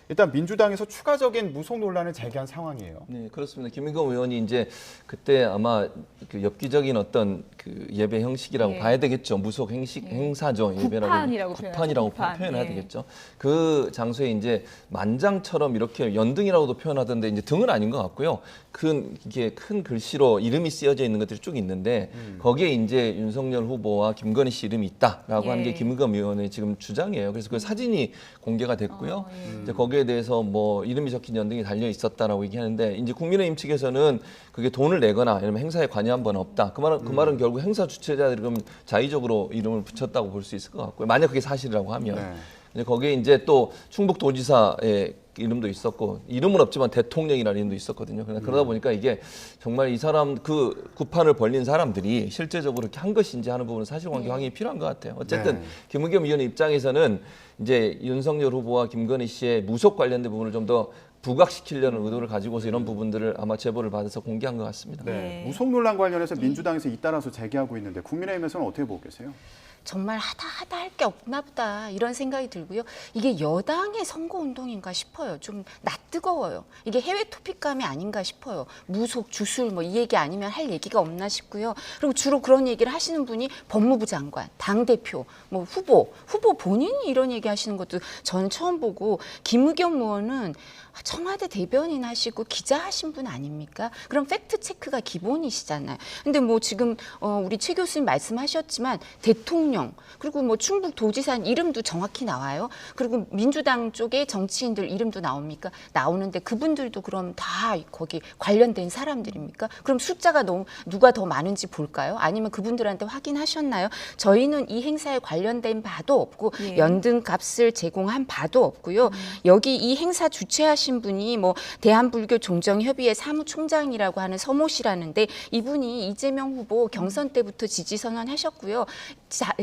일단 민주당에서 추가적인 무속 논란을 제기한 상황이에요. 네, 그렇습니다. 김의겸 의원이 이제 그때 아마 그 엽기적인 어떤 그 예배 형식이라고 예. 봐야 되겠죠. 무속 행사죠. 구판이라고 구판이라고 구판. 표현해야 예. 되겠죠. 그 장소에 이제 만장처럼 이렇게 연등이라고도 표현하던데 이제 등은 아닌 것 같고요. 이게 큰 글씨로 이름이 쓰여져 있는 것들이 쭉 있는데 거기에 이제 윤석열 후보와 김건희 씨 이름이 있다라고 하는 게 예. 김의겸 의원의 지금 주장이에요. 그래서 그 사진이 공개가 됐고요. 예. 이제 거기에 대해서 뭐 이름이 적힌 연등이 달려 있었다라고 얘기하는데 이제 국민의힘 측에서는 그게 돈을 내거나 아니면 행사에 관여한 바는 없다. 그 말은 결국 행사 주최자들이 그럼 자의적으로 이름을 붙였다고 볼 수 있을 것 같고요. 만약 그게 사실이라고 하면 네. 이제 거기에 이제 또 충북도지사의 이름도 있었고 이름은 없지만 대통령이라는 이름도 있었거든요. 그러다 보니까 이게 정말 이 사람 그 구판을 벌린 사람들이 실제적으로 이렇게 한 것인지 하는 부분은 사실관계 확인이 필요한 것 같아요. 어쨌든 네. 김의겸 의원 입장에서는 이제 윤석열 후보와 김건희 씨의 무속 관련된 부분을 좀 더 부각시키려는 의도를 가지고서 이런 부분들을 아마 제보를 받아서 공개한 것 같습니다. 네. 네. 무속 논란 관련해서 민주당에서 잇따라서 제기하고 있는데 국민의힘에서는 어떻게 보고 계세요? 정말 하다 할 게 없나 보다 이런 생각이 들고요. 이게 여당의 선거운동인가 싶어요. 좀 낯뜨거워요. 이게 해외 토픽감이 아닌가 싶어요. 무속, 주술 뭐 이 얘기 아니면 할 얘기가 없나 싶고요. 그리고 주로 그런 얘기를 하시는 분이 법무부 장관, 당대표, 뭐 후보 본인이 이런 얘기 하시는 것도 저는 처음 보고 김의겸 의원은 청와대 대변인 하시고 기자 하신 분 아닙니까? 그럼 팩트 체크가 기본이시잖아요. 근데 뭐 지금 우리 최 교수님 말씀하셨지만 대통령 그리고 뭐 충북도지사 이름도 정확히 나와요. 그리고 민주당 쪽의 정치인들 이름도 나옵니까? 나오는데 그분들도 그럼 다 거기 관련된 사람들입니까? 그럼 숫자가 너무 누가 더 많은지 볼까요? 아니면 그분들한테 확인하셨나요? 저희는 이 행사에 관련된 바도 없고 예. 연등값을 제공한 바도 없고요. 여기 이 행사 주최하신 분이 뭐 대한불교종정협의회 사무총장이라고 하는 서모 씨라는데 이분이 이재명 후보 경선 때부터 지지 선언하셨고요.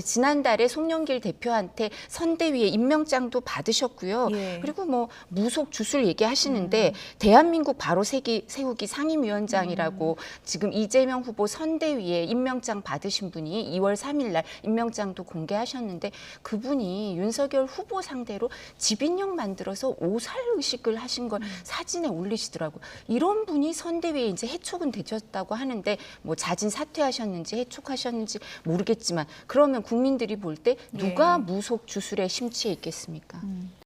지난달에 송영길 대표한테 선대위에 임명장도 받으셨고요. 예. 그리고 뭐 무속 주술 얘기하시는데 대한민국 바로 세우기 상임위원장이라고 지금 이재명 후보 선대위에 임명장 받으신 분이 2월 3일 날 임명장도 공개하셨는데 그분이 윤석열 후보 상대로 집인형 만들어서 오살 의식을 하신 걸 사진에 올리시더라고요. 이런 분이 선대위에 이제 해촉은 되셨다고 하는데 뭐 자진 사퇴하셨는지 해촉하셨는지 모르겠지만 그러면 국민들이 볼 때 누가 무속 주술에 심취해 있겠습니까?